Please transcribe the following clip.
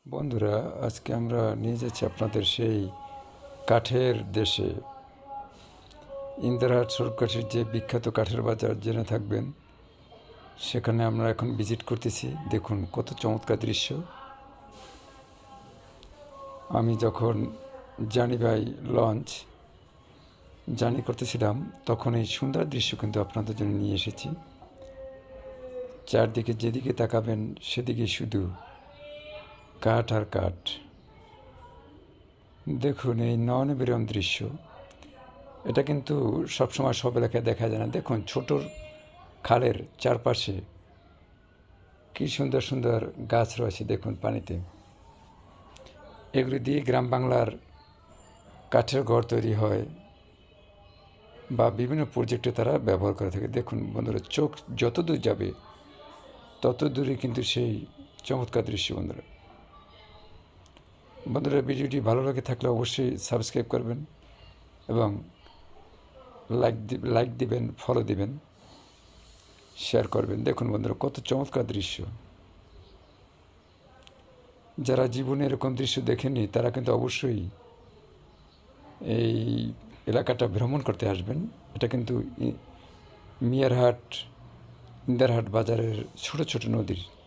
বন্ধুরা, আজকে আমরা নিয়ে যাচ্ছি আপনাদের সেই কাঠের দেশে। endarhat স্বরূপকাঠির যে বিখ্যাত কাঠের বাজার জেনে থাকবেন, সেখানে আমরা এখন ভিজিট করতেছি। দেখুন কত চমৎকার দৃশ্য। আমি যখন জার্নি করতেছিলাম, তখন এই সুন্দর দৃশ্য কিন্তু আপনাদের জন্য নিয়ে এসেছি। চারদিকে যেদিকে তাকাবেন সেদিকে শুধু কাঠ আর কাঠ। দেখুন এই নয়নবিরম দৃশ্য। এটা কিন্তু সবসময় সব এলাকায় দেখা যায় না। দেখুন ছোট খালের চারপাশে কি সুন্দর সুন্দর গাছ রয়েছে দেখুন পানিতে। এগুলি দিয়ে গ্রাম বাংলার কাঠের ঘর তৈরি হয় বা বিভিন্ন প্রজেক্টে তারা ব্যবহার করে থাকে। দেখুন বন্ধুরা, চোখ যত দূর যাবে তত দূরে কিন্তু সেই চমৎকার দৃশ্য। বন্ধুরা, ভিডিওটি ভালো লাগে থাকলে অবশ্যই সাবস্ক্রাইব করবেন এবং লাইক দিবেন, ফলো দিবেন, শেয়ার করবেন। দেখুন বন্ধুরা, কত চমৎকার দৃশ্য। যারা জীবনে এরকম দৃশ্য দেখেনি তারা কিন্তু অবশ্যই এই এলাকাটা ভ্রমণ করতে আসবেন। এটা কিন্তু endarhat বাজারের ছোট ছোট নদীর